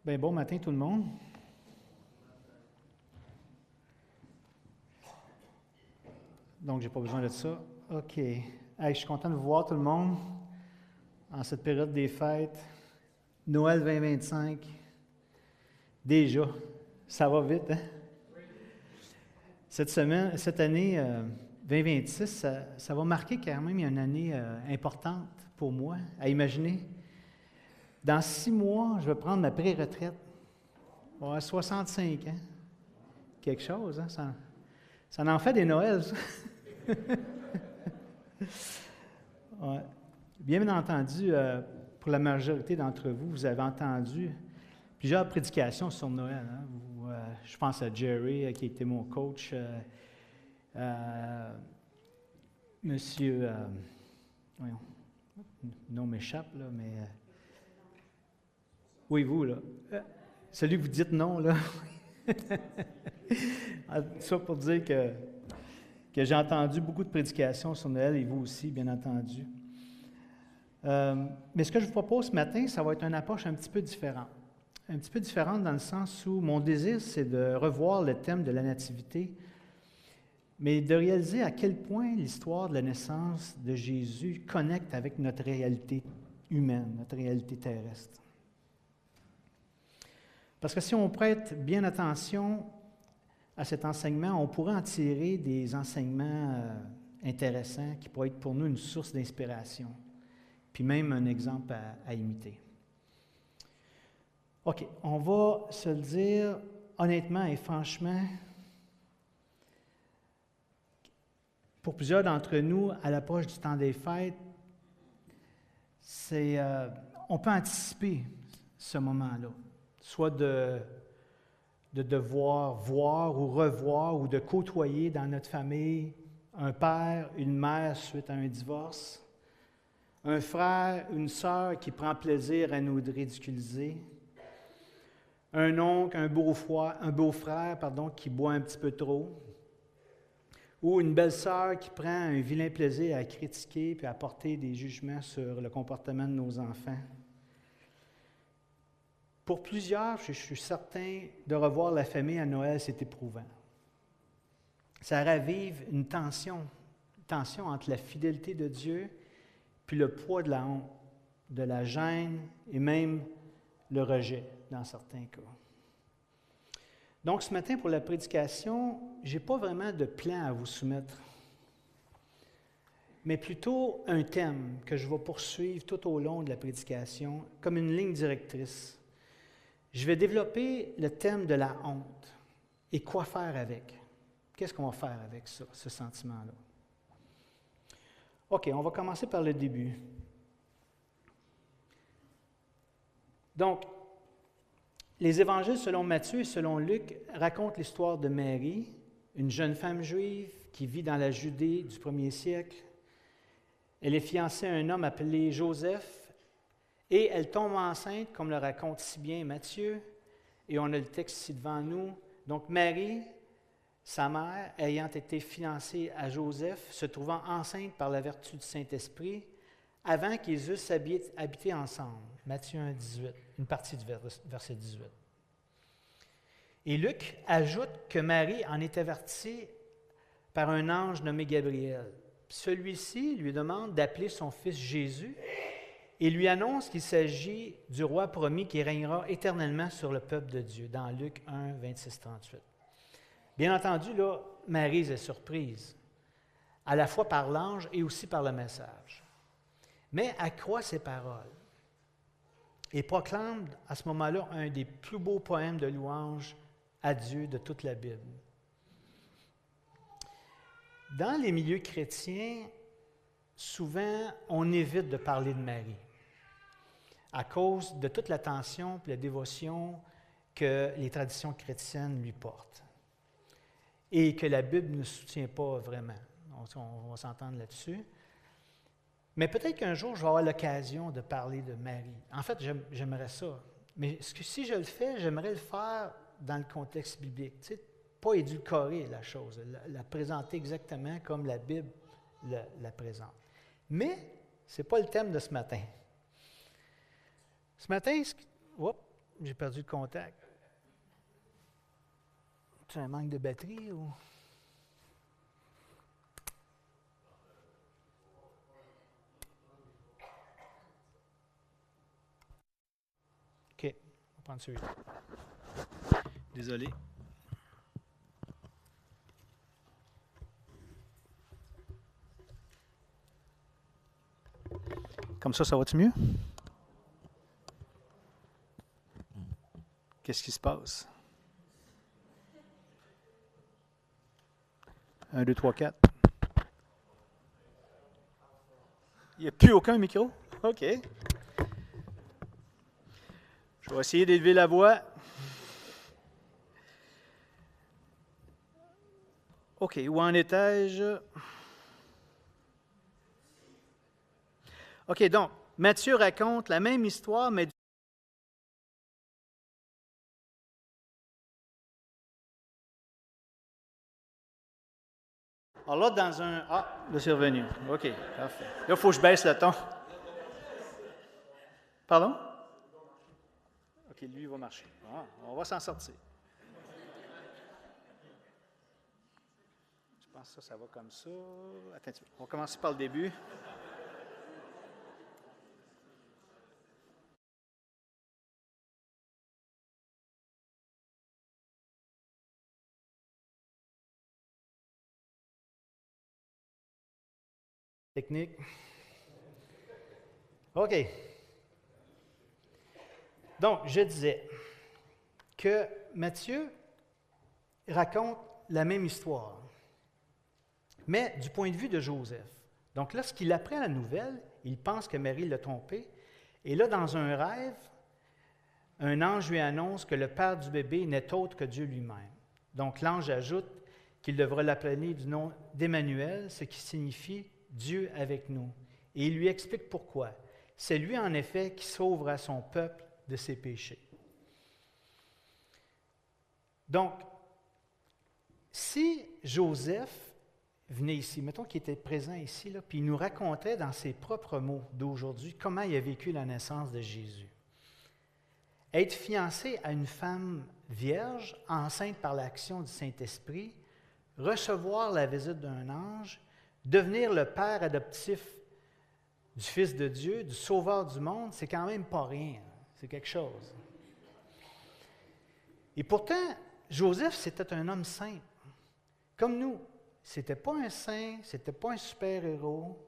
Bien, bon matin tout le monde. Donc, j'ai pas besoin de ça. OK. Hey, je suis content de vous voir tout le monde en cette période des fêtes. Noël 2025. Déjà, ça va vite, hein? Cette année 2026, ça va marquer quand même une année importante pour moi, à imaginer. Dans 6 mois, je vais prendre ma pré-retraite. Ouais, 65 ans. Quelque chose, hein? Ça en fait des Noëls, ça. Ouais. Bien entendu, pour la majorité d'entre vous, vous avez entendu plusieurs prédications sur Noël. Hein? Je pense à Jerry, qui était mon coach, Monsieur, voyons, le nom m'échappe, là, mais... oui, vous, là. Celui que vous dites non, là. Ça pour dire que j'ai entendu beaucoup de prédications sur Noël, et vous aussi, bien entendu. Mais ce que je vous propose ce matin, ça va être une approche un petit peu différente. Un petit peu différente dans le sens où mon désir, c'est de revoir le thème de la nativité, mais de réaliser à quel point l'histoire de la naissance de Jésus connecte avec notre réalité humaine, notre réalité terrestre. Parce que si on prête bien attention à cet enseignement, on pourrait en tirer des enseignements intéressants qui pourraient être pour nous une source d'inspiration, puis même un exemple à imiter. OK, on va se le dire honnêtement et franchement, pour plusieurs d'entre nous, à l'approche du temps des fêtes, on peut anticiper ce moment-là, soit de devoir voir ou revoir ou de côtoyer dans notre famille un père, une mère suite à un divorce, un frère, une sœur qui prend plaisir à nous ridiculiser, un oncle, un beau-frère, qui boit un petit peu trop, ou une belle-sœur qui prend un vilain plaisir à critiquer et à porter des jugements sur le comportement de nos enfants. Pour plusieurs, je suis certain, de revoir la famille à Noël, c'est éprouvant. Ça ravive une tension entre la fidélité de Dieu puis le poids de la honte, de la gêne et même le rejet dans certains cas. Donc, ce matin, pour la prédication, je n'ai pas vraiment de plan à vous soumettre, mais plutôt un thème que je vais poursuivre tout au long de la prédication comme une ligne directrice. Je vais développer le thème de la honte et quoi faire avec. Qu'est-ce qu'on va faire avec ça, ce sentiment-là? OK, on va commencer par le début. Donc, les évangiles selon Matthieu et selon Luc racontent l'histoire de Marie, une jeune femme juive qui vit dans la Judée du 1er siècle. Elle est fiancée à un homme appelé Joseph et elle tombe enceinte, comme le raconte si bien Matthieu, et on a le texte ici devant nous. Donc Marie, sa mère, ayant été fiancée à Joseph, se trouvant enceinte par la vertu du Saint-Esprit, avant qu'ils eussent habité ensemble. Matthieu 1, 18, une partie du verset 18. Et Luc ajoute que Marie en est avertie par un ange nommé Gabriel. Celui-ci lui demande d'appeler son fils Jésus et lui annonce qu'il s'agit du roi promis qui régnera éternellement sur le peuple de Dieu, dans Luc 1, 26-38. Bien entendu, là, Marie est surprise, à la fois par l'ange et aussi par le message. Mais elle croit ces paroles et proclame à ce moment-là un des plus beaux poèmes de louange à Dieu de toute la Bible. Dans les milieux chrétiens, souvent, on évite de parler de Marie à cause de toute l'attention et la dévotion que les traditions chrétiennes lui portent et que la Bible ne soutient pas vraiment. On va s'entendre là-dessus. Mais peut-être qu'un jour, je vais avoir l'occasion de parler de Marie. En fait, j'aimerais ça. Mais si je le fais, j'aimerais le faire dans le contexte biblique. Tu sais, pas édulcorer la chose, la présenter exactement comme la Bible la présente. Mais ce n'est pas le thème de ce matin. Ce matin, j'ai perdu le contact. C'est un manque de batterie ou... OK, on va prendre celui-là. Désolé. Comme ça va-tu mieux? Qu'est-ce qui se passe? 1, 2, 3, 4. Il n'y a plus aucun micro? OK. Je vais essayer d'élever la voix. OK, où en étais-je? OK, donc, Matthieu raconte la même histoire, mais... Alors là, dans un... Ah, là, c'est revenu. OK, parfait. Là, il faut que je baisse le ton. Pardon? OK, lui, il va marcher. Ah, on va s'en sortir. Je pense que ça va comme ça. Attends, on va commencer par le début. Technique. OK. Donc, je disais que Matthieu raconte la même histoire, mais du point de vue de Joseph. Donc, lorsqu'il apprend la nouvelle, il pense que Marie l'a trompé. Et là, dans un rêve, un ange lui annonce que le père du bébé n'est autre que Dieu lui-même. Donc, l'ange ajoute qu'il devra l'appeler du nom d'Emmanuel, ce qui signifie Dieu avec nous. Et il lui explique pourquoi. C'est lui, en effet, qui sauvera son peuple de ses péchés. Donc, si Joseph venait ici, mettons qu'il était présent ici, là, puis il nous racontait dans ses propres mots d'aujourd'hui comment il a vécu la naissance de Jésus. Être fiancé à une femme vierge, enceinte par l'action du Saint-Esprit, recevoir la visite d'un ange, devenir le père adoptif du Fils de Dieu, du Sauveur du monde, c'est quand même pas rien. C'est quelque chose. Et pourtant, Joseph, c'était un homme simple. Comme nous. C'était pas un saint, c'était pas un super-héros.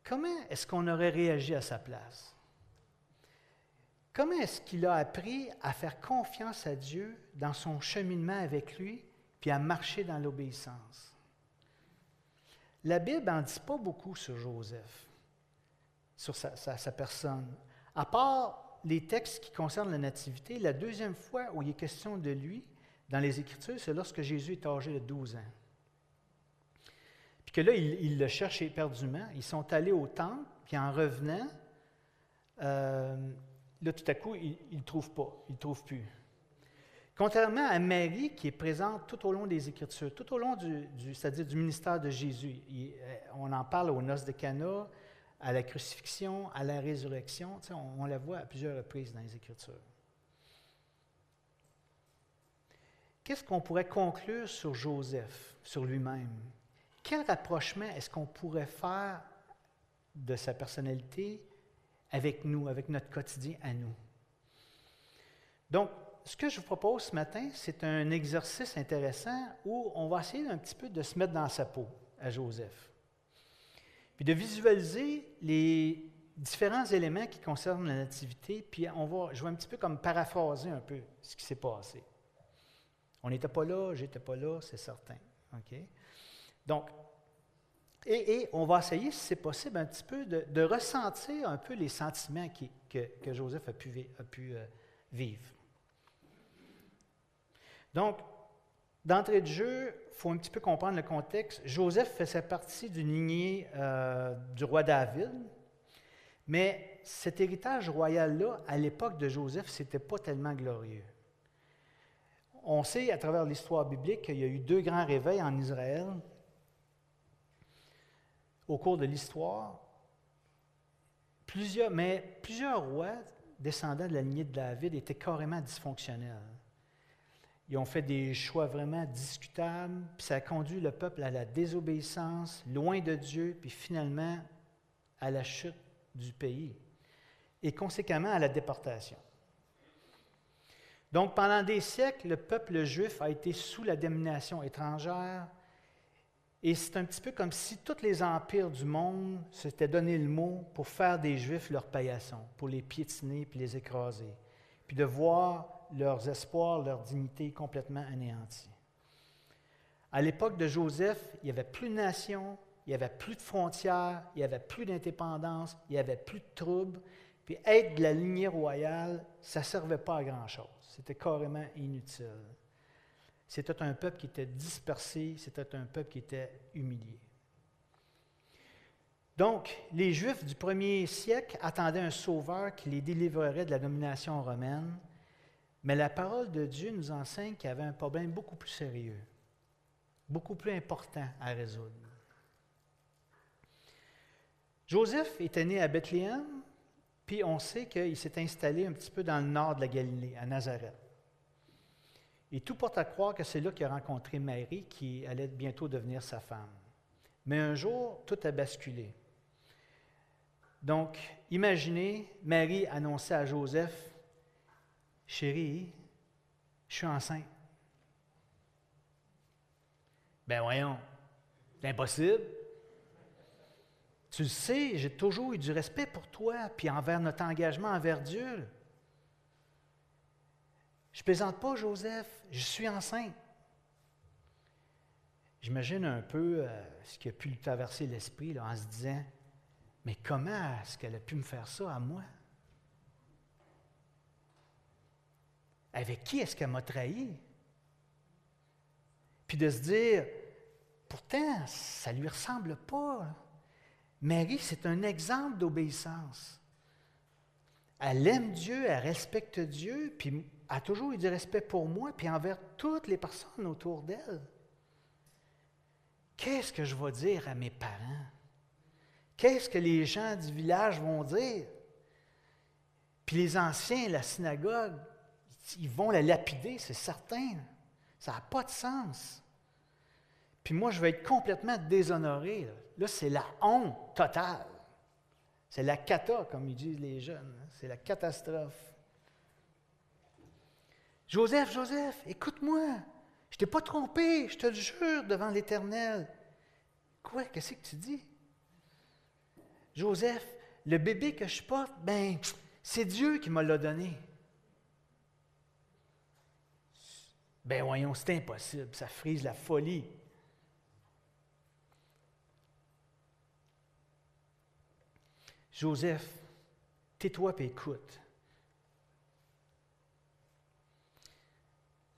Comment est-ce qu'on aurait réagi à sa place? Comment est-ce qu'il a appris à faire confiance à Dieu dans son cheminement avec lui, puis à marcher dans l'obéissance? La Bible n'en dit pas beaucoup sur Joseph, sur sa personne. À part les textes qui concernent la nativité, la deuxième fois où il est question de lui dans les Écritures, c'est lorsque Jésus est âgé de 12 ans. Puis que là, il le cherche éperdument. Ils sont allés au temple, puis en revenant, là, tout à coup, il ne le trouve pas, il ne le trouve plus. Contrairement à Marie, qui est présente tout au long des Écritures, tout au long c'est-à-dire du ministère de Jésus. On en parle aux noces de Cana, à la crucifixion, à la résurrection. On la voit à plusieurs reprises dans les Écritures. Qu'est-ce qu'on pourrait conclure sur Joseph, sur lui-même? Quel rapprochement est-ce qu'on pourrait faire de sa personnalité avec nous, avec notre quotidien à nous? Donc, ce que je vous propose ce matin, c'est un exercice intéressant où on va essayer un petit peu de se mettre dans sa peau à Joseph. Puis de visualiser les différents éléments qui concernent la nativité, puis je vais un petit peu comme paraphraser un peu ce qui s'est passé. On n'était pas là, j'étais pas là, c'est certain. OK? Donc, et on va essayer, si c'est possible, un petit peu de ressentir un peu les sentiments que Joseph a pu vivre. Donc, d'entrée de jeu, il faut un petit peu comprendre le contexte. Joseph faisait partie d'une lignée du roi David, mais cet héritage royal-là, à l'époque de Joseph, ce n'était pas tellement glorieux. On sait, à travers l'histoire biblique, qu'il y a eu 2 grands réveils en Israël au cours de l'histoire. Plusieurs rois descendants de la lignée de David étaient carrément dysfonctionnels. Ils ont fait des choix vraiment discutables, puis ça a conduit le peuple à la désobéissance, loin de Dieu, puis finalement à la chute du pays et conséquemment à la déportation. Donc, pendant des siècles, le peuple juif a été sous la domination étrangère et c'est un petit peu comme si tous les empires du monde s'étaient donné le mot pour faire des Juifs leur paillasson, pour les piétiner puis les écraser, puis de voir leurs espoirs, leur dignité complètement anéantis. À l'époque de Joseph, il n'y avait plus de nation, il n'y avait plus de frontières, il n'y avait plus d'indépendance, il n'y avait plus de troubles. Puis être de la lignée royale, ça ne servait pas à grand-chose. C'était carrément inutile. C'était un peuple qui était dispersé, c'était un peuple qui était humilié. Donc, les Juifs du premier siècle attendaient un sauveur qui les délivrerait de la domination romaine, mais la parole de Dieu nous enseigne qu'il y avait un problème beaucoup plus sérieux, beaucoup plus important à résoudre. Joseph était né à Bethléem, puis on sait qu'il s'est installé un petit peu dans le nord de la Galilée, à Nazareth. Et tout porte à croire que c'est là qu'il a rencontré Marie, qui allait bientôt devenir sa femme. Mais un jour, tout a basculé. Donc, imaginez, Marie annonçait à Joseph, « Chérie, je suis enceinte. » Ben voyons, c'est impossible. Tu le sais, j'ai toujours eu du respect pour toi, puis envers notre engagement envers Dieu. Je ne plaisante pas, Joseph, je suis enceinte. J'imagine un peu ce qui a pu lui traverser l'esprit là, en se disant, mais comment est-ce qu'elle a pu me faire ça à moi? Avec qui est-ce qu'elle m'a trahi? Puis de se dire, pourtant, ça ne lui ressemble pas. Marie, c'est un exemple d'obéissance. Elle aime Dieu, elle respecte Dieu, puis elle a toujours eu du respect pour moi, puis envers toutes les personnes autour d'elle. Qu'est-ce que je vais dire à mes parents? Qu'est-ce que les gens du village vont dire? Puis les anciens, la synagogue, ils vont la lapider, c'est certain. Ça n'a pas de sens. Puis moi, je vais être complètement déshonoré. Là, c'est la honte totale. C'est la cata, comme ils disent les jeunes. C'est la catastrophe. Joseph, écoute-moi. Je ne t'ai pas trompé, je te le jure devant l'Éternel. Quoi? Qu'est-ce que tu dis? Joseph, le bébé que je porte, ben, c'est Dieu qui me l'a donné. Ben voyons, c'est impossible, ça frise la folie. Joseph, tais-toi et écoute.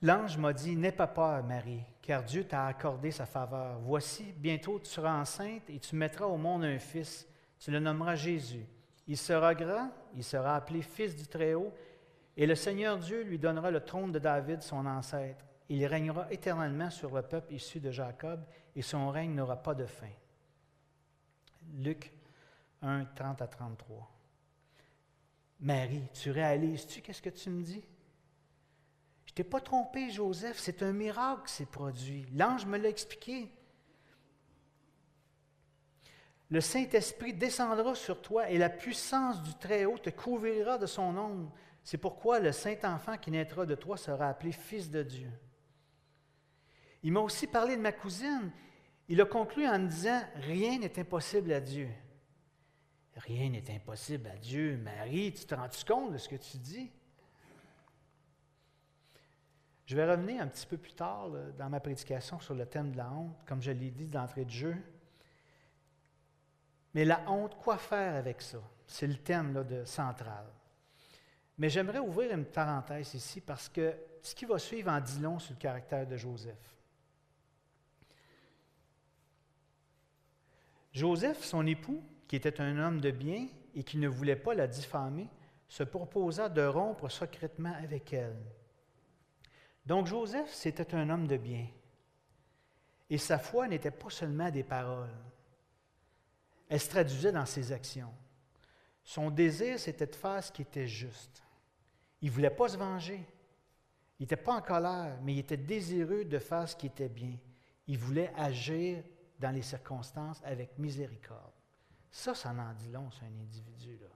L'ange m'a dit, n'aie pas peur, Marie, car Dieu t'a accordé sa faveur. Voici, bientôt tu seras enceinte et tu mettras au monde un fils. Tu le nommeras Jésus. Il sera grand, il sera appelé Fils du Très-Haut, et le Seigneur Dieu lui donnera le trône de David, son ancêtre. Il régnera éternellement sur le peuple issu de Jacob, et son règne n'aura pas de fin. Luc 1, 30 à 33. Marie, tu réalises-tu qu'est-ce que tu me dis? Je ne t'ai pas trompé, Joseph, c'est un miracle qui s'est produit. L'ange me l'a expliqué. Le Saint-Esprit descendra sur toi et la puissance du Très-Haut te couvrira de son ombre. C'est pourquoi le Saint-Enfant qui naîtra de toi sera appelé Fils de Dieu. Il m'a aussi parlé de ma cousine. Il a conclu en me disant, rien n'est impossible à Dieu. Rien n'est impossible à Dieu. Marie, tu te rends-tu compte de ce que tu dis? Je vais revenir un petit peu plus tard là, dans ma prédication sur le thème de la honte, comme je l'ai dit d'entrée de jeu. Mais la honte, quoi faire avec ça? C'est le thème là, central. Mais j'aimerais ouvrir une parenthèse ici parce que ce qui va suivre en dit long sur le caractère de Joseph. Joseph, son époux, qui était un homme de bien et qui ne voulait pas la diffamer, se proposa de rompre secrètement avec elle. Donc Joseph, c'était un homme de bien. Et sa foi n'était pas seulement des paroles. Elle se traduisait dans ses actions. Son désir, c'était de faire ce qui était juste. Il ne voulait pas se venger. Il n'était pas en colère, mais il était désireux de faire ce qui était bien. Il voulait agir dans les circonstances avec miséricorde. Ça en dit long sur un individu. Là.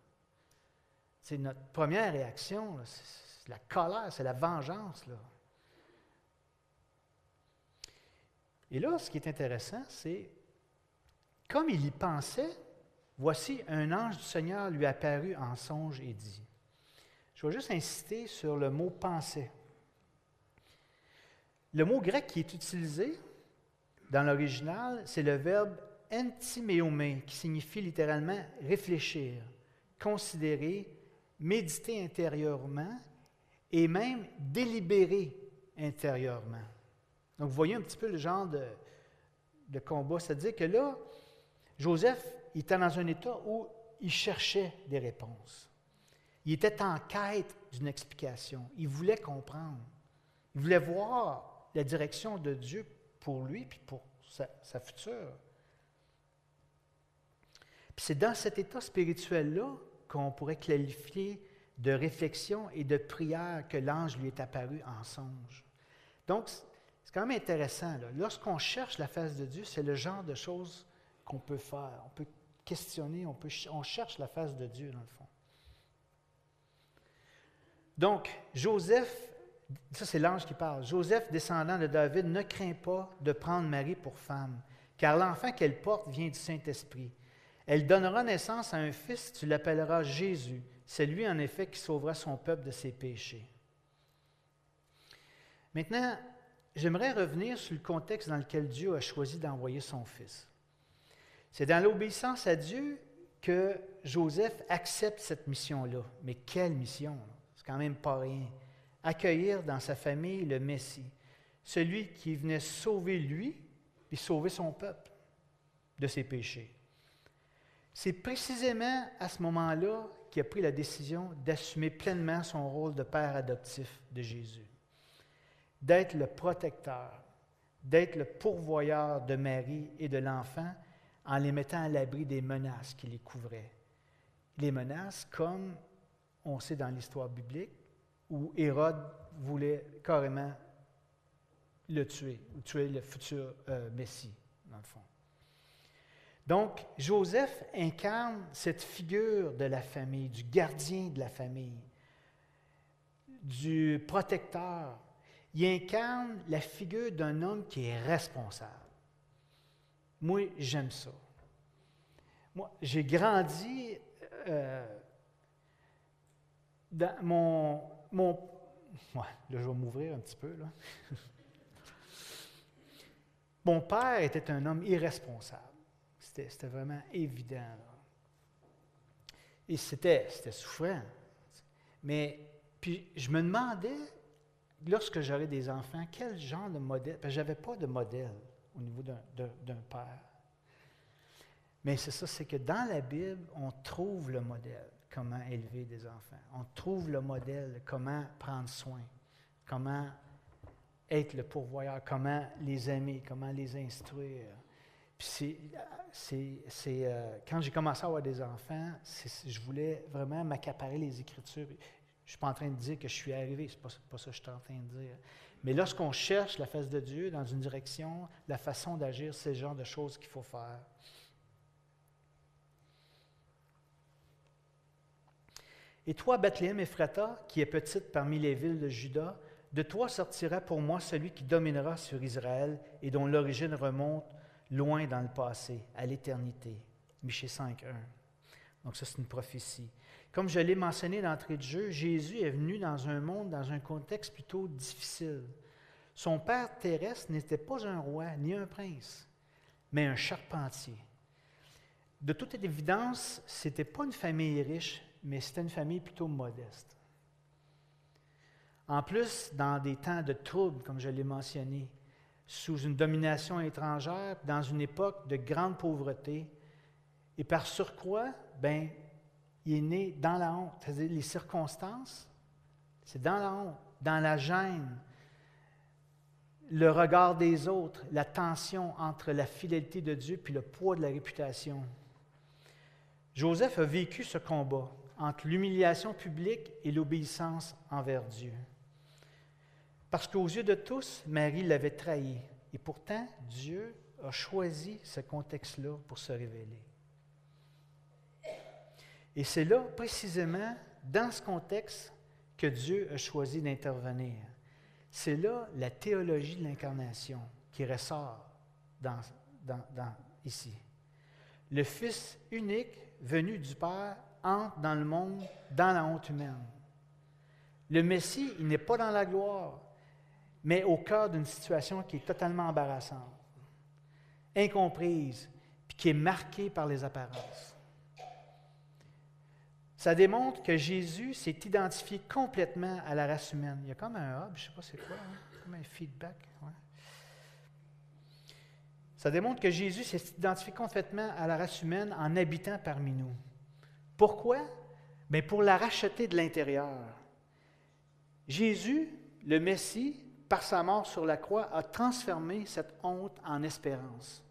C'est notre première réaction, là, c'est la colère, c'est la vengeance. Là. Et là, ce qui est intéressant, c'est, comme il y pensait, voici un ange du Seigneur lui apparut en songe et dit. Je vais juste insister sur le mot « penser ». Le mot grec qui est utilisé dans l'original, c'est le verbe « entimeomé » qui signifie littéralement « réfléchir », « considérer », « méditer intérieurement » et même « délibérer intérieurement ». Donc, vous voyez un petit peu le genre de combat. C'est-à-dire que là, Joseph, il était dans un état où il cherchait des réponses. Il était en quête d'une explication. Il voulait comprendre. Il voulait voir la direction de Dieu pour lui et pour sa future. Puis c'est dans cet état spirituel-là qu'on pourrait qualifier de réflexion et de prière que l'ange lui est apparu en songe. Donc, c'est quand même intéressant. Là. Lorsqu'on cherche la face de Dieu, c'est le genre de choses qu'on peut faire. On peut questionner, on cherche la face de Dieu, dans le fond. Donc, Joseph, ça c'est l'ange qui parle, Joseph, descendant de David, ne craint pas de prendre Marie pour femme, car l'enfant qu'elle porte vient du Saint-Esprit. Elle donnera naissance à un fils, tu l'appelleras Jésus. C'est lui, en effet, qui sauvera son peuple de ses péchés. Maintenant, j'aimerais revenir sur le contexte dans lequel Dieu a choisi d'envoyer son Fils. C'est dans l'obéissance à Dieu que Joseph accepte cette mission-là. Mais quelle mission? C'est quand même pas rien. Accueillir dans sa famille le Messie, celui qui venait sauver lui et sauver son peuple de ses péchés. C'est précisément à ce moment-là qu'il a pris la décision d'assumer pleinement son rôle de père adoptif de Jésus, d'être le protecteur, d'être le pourvoyeur de Marie et de l'enfant en les mettant à l'abri des menaces qui les couvraient. Les menaces comme on sait dans l'histoire biblique, où Hérode voulait carrément le tuer, ou tuer le futur Messie, dans le fond. Donc, Joseph incarne cette figure de la famille, du gardien de la famille, du protecteur. Il incarne la figure d'un homme qui est responsable. Moi, j'aime ça. Moi, j'ai grandi dans ouais, là, je vais m'ouvrir un petit peu, là. Mon père était un homme irresponsable. C'était vraiment évident. Là. Et c'était souffrant. Mais, puis, je me demandais, lorsque j'aurais des enfants, quel genre de modèle, parce que je n'avais pas de modèle au niveau d'un père. Mais c'est ça, c'est que dans la Bible, on trouve le modèle, comment élever des enfants. On trouve le modèle, comment prendre soin, comment être le pourvoyeur, comment les aimer, comment les instruire. Puis quand j'ai commencé à avoir des enfants, je voulais vraiment m'accaparer les Écritures. Je ne suis pas en train de dire que je suis arrivé, c'est pas ça que je suis en train de dire. Mais lorsqu'on cherche la face de Dieu dans une direction, la façon d'agir, c'est le genre de choses qu'il faut faire. Et toi, Bethléem Ephrata, qui est petite parmi les villes de Juda, de toi sortira pour moi celui qui dominera sur Israël et dont l'origine remonte loin dans le passé, à l'éternité. Michée 5.1. Donc ça, c'est une prophétie. Comme je l'ai mentionné d'entrée de jeu, Jésus est venu dans un monde, dans un contexte plutôt difficile. Son père terrestre n'était pas un roi ni un prince, mais un charpentier. De toute évidence, ce n'était pas une famille riche, mais c'était une famille plutôt modeste. En plus, dans des temps de troubles, comme je l'ai mentionné, sous une domination étrangère, dans une époque de grande pauvreté, et par surcroît, il est né dans la honte. C'est-à-dire, les circonstances, c'est dans la honte, dans la gêne, le regard des autres, la tension entre la fidélité de Dieu et le poids de la réputation. Joseph a vécu ce combat entre l'humiliation publique et l'obéissance envers Dieu. Parce qu'aux yeux de tous, Marie l'avait trahi. Et pourtant, Dieu a choisi ce contexte-là pour se révéler. Et c'est là, précisément, dans ce contexte, que Dieu a choisi d'intervenir. C'est là la théologie de l'incarnation qui ressort ici. Le Fils unique, venu du Père, entre dans le monde, dans la honte humaine. Le Messie, il n'est pas dans la gloire, mais au cœur d'une situation qui est totalement embarrassante, incomprise, puis qui est marquée par les apparences. Ça démontre que Jésus s'est identifié complètement à la race humaine. Il y a comme un hub, je ne sais pas c'est quoi, comme un feedback. Ouais. Ça démontre que Jésus s'est identifié complètement à la race humaine en habitant parmi nous. Pourquoi? Bien, pour la racheter de l'intérieur. Jésus, le Messie, par sa mort sur la croix, a transformé cette honte en espérance.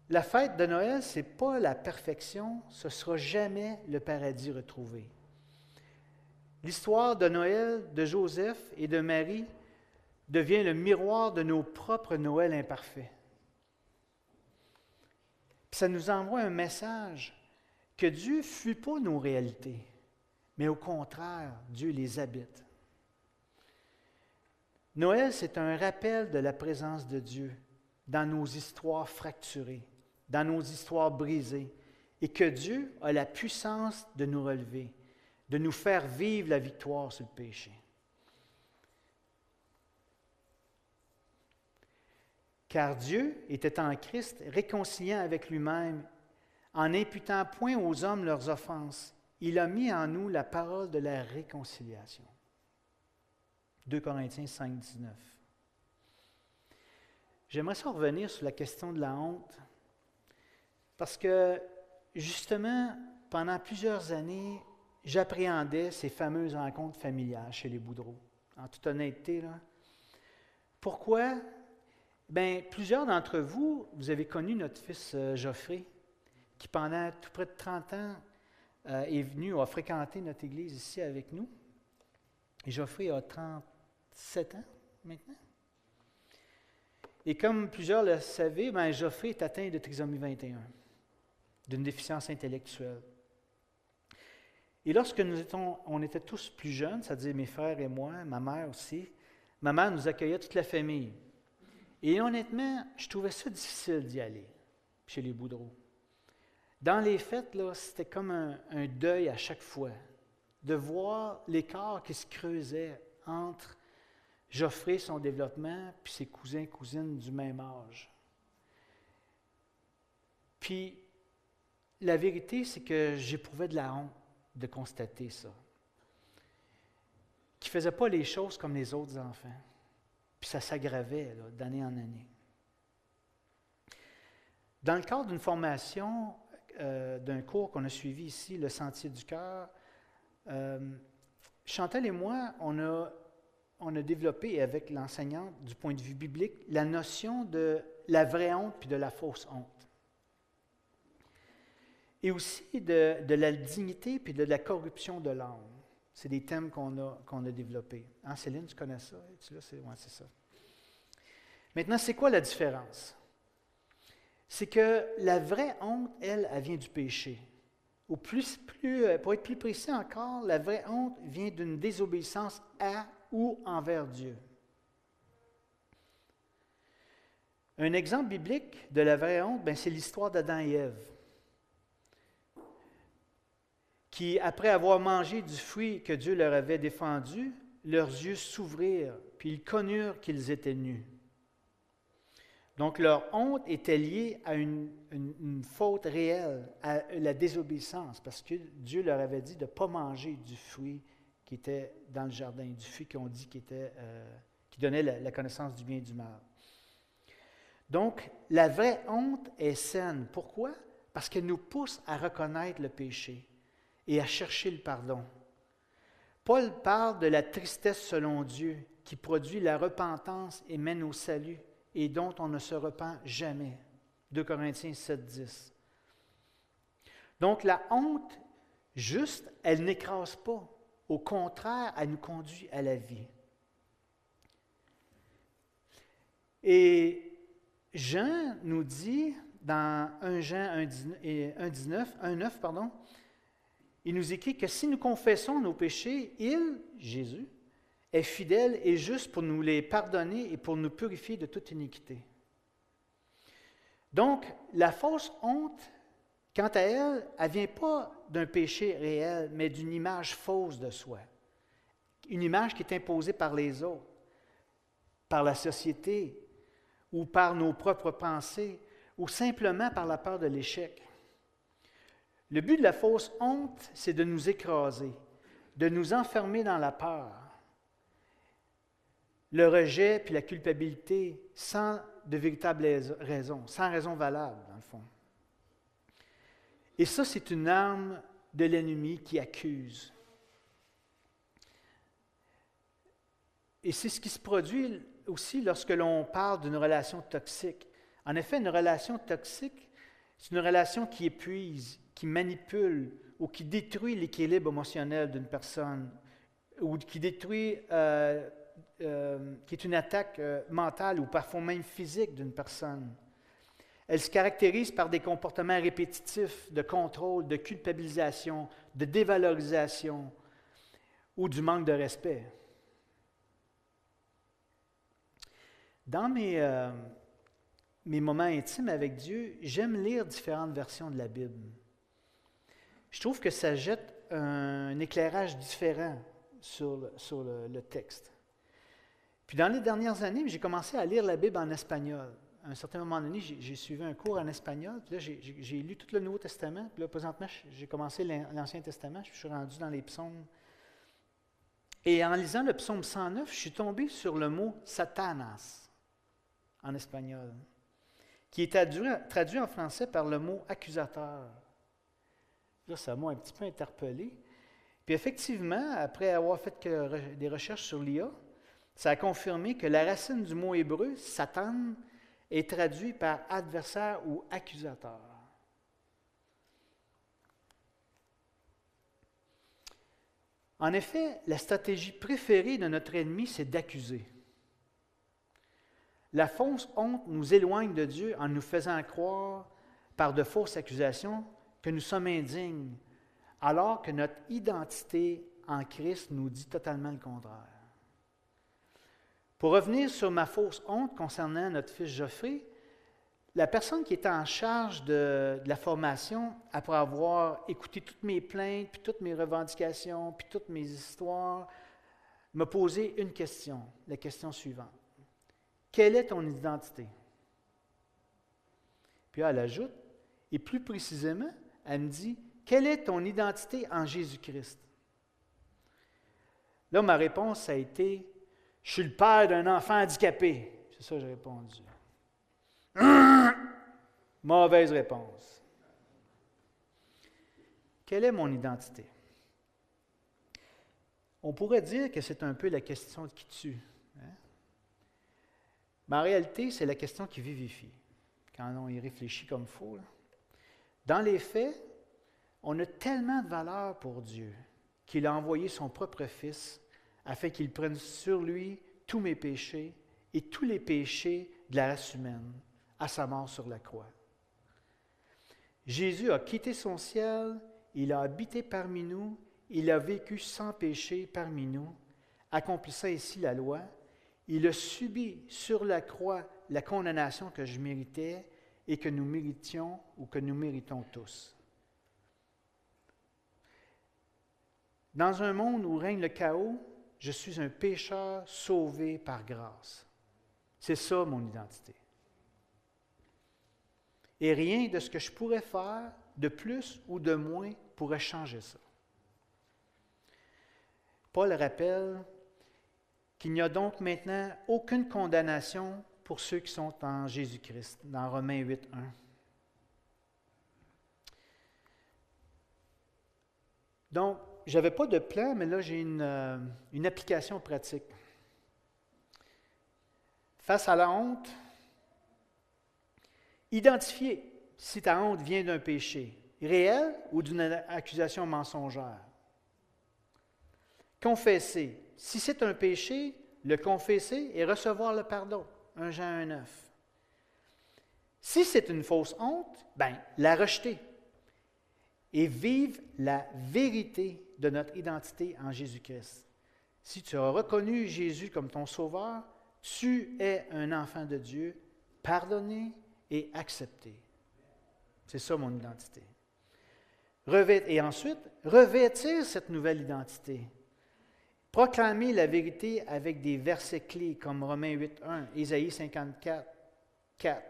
La fête de Noël, ce n'est pas la perfection, ce ne sera jamais le paradis retrouvé. L'histoire de Noël de Joseph et de Marie devient le miroir de nos propres Noëls imparfaits. Puis ça nous envoie un message que Dieu ne fuit pas nos réalités, mais au contraire, Dieu les habite. Noël, c'est un rappel de la présence de Dieu dans nos histoires fracturées, dans nos histoires brisées, et que Dieu a la puissance de nous relever, de nous faire vivre la victoire sur le péché. Car Dieu était en Christ, réconciliant avec lui-même, en n'imputant point aux hommes leurs offenses. Il a mis en nous la parole de la réconciliation. 2 Corinthiens 5, 19. J'aimerais ça revenir sur la question de la honte, parce que, justement, pendant plusieurs années, j'appréhendais ces fameuses rencontres familiales chez les Boudreaux. En toute honnêteté, là. Pourquoi? Bien, plusieurs d'entre vous, vous avez connu notre fils Geoffrey, qui pendant tout près de 30 ans est venu, a fréquenté notre église ici avec nous. Et Geoffrey a 37 ans maintenant. Et comme plusieurs le savaient, bien, Geoffrey est atteint de trisomie 21, d'une déficience intellectuelle. Et lorsque on était tous plus jeunes, c'est-à-dire mes frères et moi, ma mère aussi, ma mère nous accueillait toute la famille. Et honnêtement, je trouvais ça difficile d'y aller, chez les Boudreaux. Dans les fêtes, là, c'était comme un deuil à chaque fois, de voir l'écart qui se creusait entre Geoffrey, son développement, puis ses cousins et cousines du même âge. Puis, la vérité, c'est que j'éprouvais de la honte de constater ça. Qu'il ne faisait pas les choses comme les autres enfants. Puis ça s'aggravait là, d'année en année. Dans le cadre d'une formation, d'un cours qu'on a suivi ici, le Sentier du cœur, Chantal et moi, on a développé avec l'enseignante, du point de vue biblique, la notion de la vraie honte puis de la fausse honte. Et aussi de la dignité puis de la corruption de l'âme. C'est des thèmes qu'on a développés. Hein, Céline, tu connais ça? Es-tu là? Oui, c'est ça. Maintenant, c'est quoi la différence? C'est que la vraie honte, elle vient du péché. Pour être plus précis encore, la vraie honte vient d'une désobéissance à ou envers Dieu. Un exemple biblique de la vraie honte, c'est l'histoire d'Adam et Ève, qui, après avoir mangé du fruit que Dieu leur avait défendu, leurs yeux s'ouvrirent, puis ils connurent qu'ils étaient nus. Donc, leur honte était liée à une faute réelle, à la désobéissance, parce que Dieu leur avait dit de ne pas manger du fruit qui était dans le jardin, du fruit qu'on dit qui donnait la connaissance du bien et du mal. Donc, la vraie honte est saine. Pourquoi? Parce qu'elle nous pousse à reconnaître le péché et à chercher le pardon. Paul parle de la tristesse selon Dieu, qui produit la repentance et mène au salut, et dont on ne se repent jamais. 2 Corinthiens 7, 10. Donc la honte juste, elle n'écrase pas. Au contraire, elle nous conduit à la vie. Et Jean nous dit dans 1 Jean 1,9, il nous écrit que si nous confessons nos péchés, il, Jésus, est fidèle et juste pour nous les pardonner et pour nous purifier de toute iniquité. Donc, la fausse honte, quant à elle, elle ne vient pas d'un péché réel, mais d'une image fausse de soi. Une image qui est imposée par les autres, par la société, ou par nos propres pensées, ou simplement par la peur de l'échec. Le but de la fausse honte, c'est de nous écraser, de nous enfermer dans la peur, le rejet puis la culpabilité sans de véritables raisons, sans raison valable, dans le fond. Et ça, c'est une arme de l'ennemi qui accuse. Et c'est ce qui se produit aussi lorsque l'on parle d'une relation toxique. En effet, une relation toxique, c'est une relation qui épuise, qui manipule ou qui détruit l'équilibre émotionnel d'une personne ou qui détruit, qui est une attaque mentale ou parfois même physique d'une personne. Elle se caractérise par des comportements répétitifs de contrôle, de culpabilisation, de dévalorisation ou du manque de respect. Dans mes moments intimes avec Dieu, j'aime lire différentes versions de la Bible. Je trouve que ça jette un éclairage différent sur le texte. Puis dans les dernières années, j'ai commencé à lire la Bible en espagnol. À un certain moment donné, j'ai suivi un cours en espagnol, puis là, j'ai lu tout le Nouveau Testament, puis là, présentement, j'ai commencé l'Ancien Testament, je suis rendu dans les psaumes. Et en lisant le psaume 109, je suis tombé sur le mot « Satanas » en espagnol, qui est traduit en français par le mot « accusateur ». Là, ça m'a un petit peu interpellé. Puis effectivement, après avoir fait des recherches sur l'IA, ça a confirmé que la racine du mot hébreu, Satan, est traduit par adversaire ou accusateur. En effet, la stratégie préférée de notre ennemi, c'est d'accuser. La fausse honte nous éloigne de Dieu en nous faisant croire, par de fausses accusations, que nous sommes indignes, alors que notre identité en Christ nous dit totalement le contraire. Pour revenir sur ma fausse honte concernant notre fils Geoffrey, la personne qui était en charge de la formation, après avoir écouté toutes mes plaintes, puis toutes mes revendications, puis toutes mes histoires, m'a posé une question, la question suivante. Quelle est ton identité? Puis elle ajoute, et plus précisément, elle me dit, quelle est ton identité en Jésus-Christ? Là, ma réponse a été, je suis le père d'un enfant handicapé. C'est ça que j'ai répondu. Mauvaise réponse. Quelle est mon identité? On pourrait dire que c'est un peu la question qui tue. Hein? Mais en réalité, c'est la question qui vivifie, quand on y réfléchit comme il faut. Là. Dans les faits, on a tellement de valeur pour Dieu qu'il a envoyé son propre Fils afin qu'il prenne sur lui tous mes péchés et tous les péchés de la race humaine à sa mort sur la croix. Jésus a quitté son ciel, il a habité parmi nous, il a vécu sans péché parmi nous, accomplissant ici la loi. Il a subi sur la croix la condamnation que je méritais et que nous méritions ou que nous méritons tous. Dans un monde où règne le chaos, je suis un pécheur sauvé par grâce. C'est ça mon identité. Et rien de ce que je pourrais faire, de plus ou de moins, pourrait changer ça. Paul rappelle qu'il n'y a donc maintenant aucune condamnation pour ceux qui sont en Jésus-Christ, dans Romains 8, 1. Donc, je n'avais pas de plan, mais là, j'ai une application pratique. Face à la honte, identifier si ta honte vient d'un péché. réelle ou d'une accusation mensongère. Confesser. Si c'est un péché, le confesser et recevoir le pardon. 1 Jean 1,9. Si c'est une fausse honte, la rejeter et vivre la vérité de notre identité en Jésus-Christ. Si tu as reconnu Jésus comme ton sauveur, tu es un enfant de Dieu, pardonné et accepté. C'est ça mon identité. Et ensuite, revêtir cette nouvelle identité. Proclamer la vérité avec des versets clés comme Romains 8.1, Ésaïe 54.4,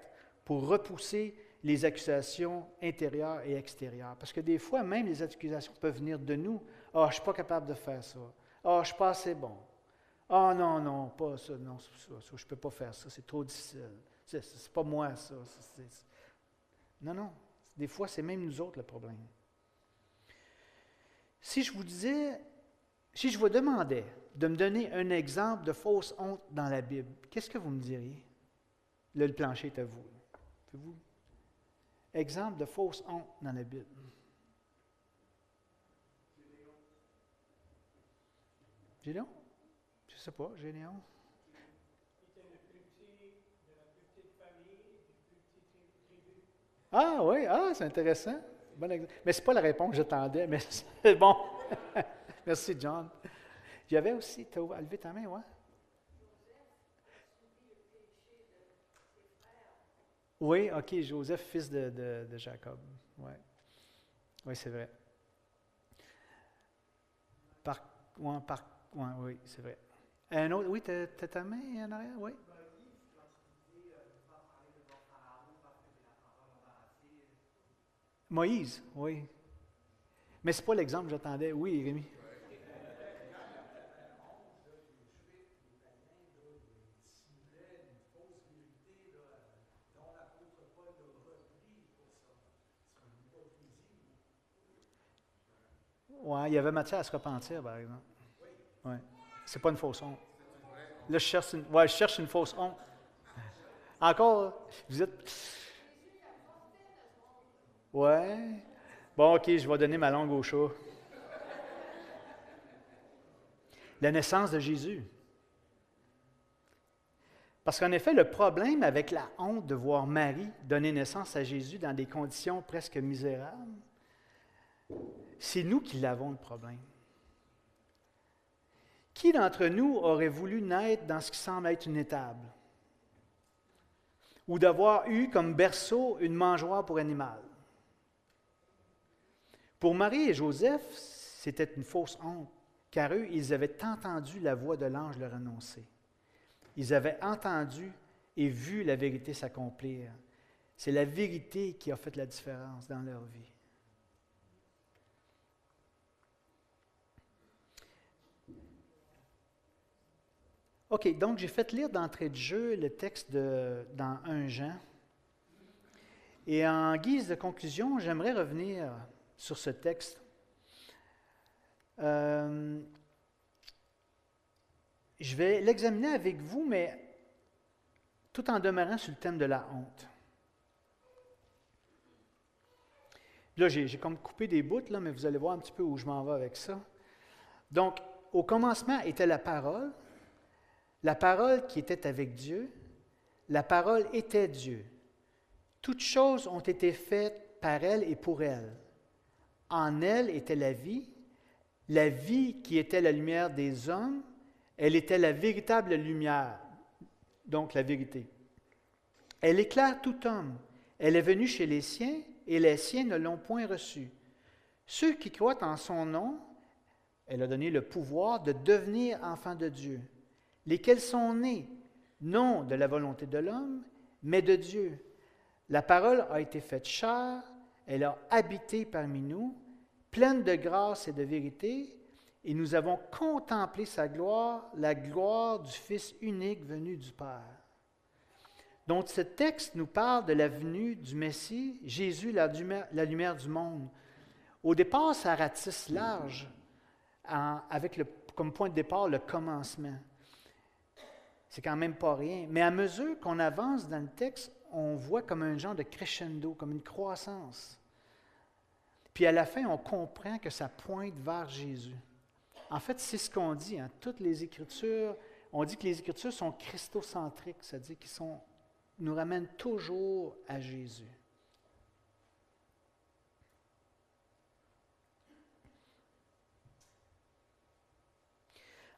pour repousser les accusations intérieures et extérieures. Parce que des fois, même les accusations peuvent venir de nous. « Ah, je ne suis pas capable de faire ça. Ah, je ne suis pas assez bon. Ah, non, pas ça. Non, ça, je ne peux pas faire ça. C'est trop difficile. C'est pas moi, ça. Non. Des fois, c'est même nous autres le problème. Si je vous demandais de me donner un exemple de fausse honte dans la Bible, qu'est-ce que vous me diriez? Là, le plancher est à vous. Vous? Exemple de fausse honte dans la Bible. Gédéon? Je ne sais pas, Gédéon. Il était le plus petit de la plus petite famille, du plus petit tribu. Ah oui, c'est intéressant. Bon exemple. Mais ce n'est pas la réponse que j'attendais, mais c'est bon. Merci, John. Il y avait aussi, tu as levé ta main, ouais? Oui, OK, Joseph, fils de Jacob. Oui, c'est vrai. Oui, c'est vrai. Un autre, oui, tu as ta main en arrière, oui? Moïse, oui. Mais ce n'est pas l'exemple que j'attendais. Oui, Rémi. Oui, il y avait matière à se repentir, par exemple. Oui. C'est pas une fausse honte. Là, je cherche une fausse honte. Encore, vous êtes... Ouais. Bon, OK, je vais donner ma langue au chat. La naissance de Jésus. Parce qu'en effet, le problème avec la honte de voir Marie donner naissance à Jésus dans des conditions presque misérables, c'est nous qui l'avons le problème. Qui d'entre nous aurait voulu naître dans ce qui semble être une étable? Ou d'avoir eu comme berceau une mangeoire pour animal? Pour Marie et Joseph, c'était une fausse honte, car eux, ils avaient entendu la voix de l'ange leur annoncer. Ils avaient entendu et vu la vérité s'accomplir. C'est la vérité qui a fait la différence dans leur vie. OK, donc j'ai fait lire d'entrée de jeu le texte dans 1 Jean. Et en guise de conclusion, j'aimerais revenir sur ce texte. Je vais l'examiner avec vous, mais tout en demeurant sur le thème de la honte. Là, j'ai comme coupé des bouts, là, mais vous allez voir un petit peu où je m'en vais avec ça. Donc, au commencement était la parole qui était avec Dieu, la parole était Dieu. Toutes choses ont été faites par elle et pour elle. En elle était la vie qui était la lumière des hommes, elle était la véritable lumière, donc la vérité. Elle éclaire tout homme. Elle est venue chez les siens, et les siens ne l'ont point reçue. Ceux qui croient en son nom, elle a donné le pouvoir de devenir enfants de Dieu, lesquels sont nés, non de la volonté de l'homme, mais de Dieu. La parole a été faite chair, elle a habité parmi nous, pleine de grâce et de vérité, et nous avons contemplé sa gloire, la gloire du Fils unique venu du Père. Donc, ce texte nous parle de la venue du Messie, Jésus, la lumière du monde. Au départ, ça ratisse large, avec comme point de départ le commencement. C'est quand même pas rien. Mais à mesure qu'on avance dans le texte, on voit comme un genre de crescendo, comme une croissance. Puis à la fin, on comprend que ça pointe vers Jésus. En fait, c'est ce qu'on dit. Hein. Toutes les Écritures, on dit que les Écritures sont christocentriques, c'est-à-dire qu'ils nous ramènent toujours à Jésus.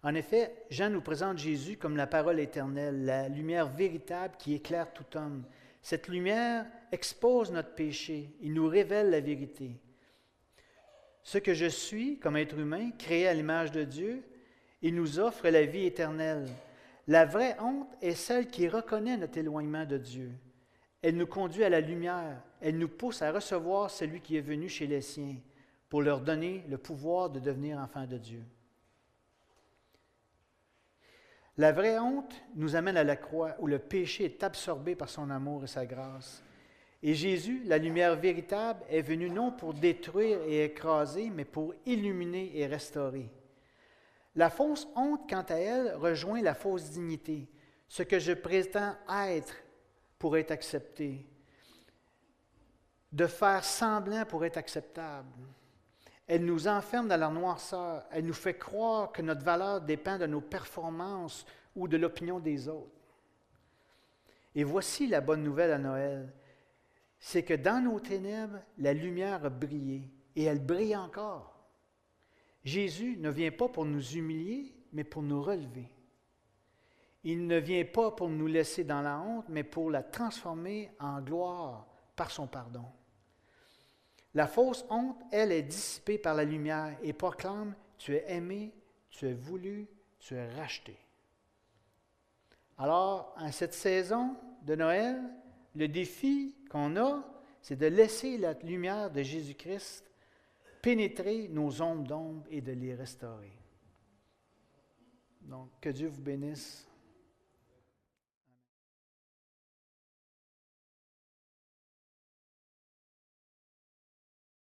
En effet, Jean nous présente Jésus comme la parole éternelle, la lumière véritable qui éclaire tout homme. Cette lumière expose notre péché, il nous révèle la vérité. Ce que je suis comme être humain, créé à l'image de Dieu, il nous offre la vie éternelle. La vraie honte est celle qui reconnaît notre éloignement de Dieu. Elle nous conduit à la lumière, elle nous pousse à recevoir celui qui est venu chez les siens pour leur donner le pouvoir de devenir enfants de Dieu. La vraie honte nous amène à la croix où le péché est absorbé par son amour et sa grâce. Et Jésus, la lumière véritable, est venu non pour détruire et écraser, mais pour illuminer et restaurer. La fausse honte, quant à elle, rejoint la fausse dignité, ce que je prétends être pour être accepté, de faire semblant pour être acceptable. Elle nous enferme dans la noirceur. Elle nous fait croire que notre valeur dépend de nos performances ou de l'opinion des autres. Et voici la bonne nouvelle à Noël. C'est que dans nos ténèbres, la lumière a brillé et elle brille encore. Jésus ne vient pas pour nous humilier, mais pour nous relever. Il ne vient pas pour nous laisser dans la honte, mais pour la transformer en gloire par son pardon. La fausse honte, elle, est dissipée par la lumière et proclame « Tu es aimé, tu es voulu, tu es racheté ». Alors, en cette saison de Noël, le défi qu'on a, c'est de laisser la lumière de Jésus-Christ pénétrer nos ombres d'ombre et de les restaurer. Donc, que Dieu vous bénisse.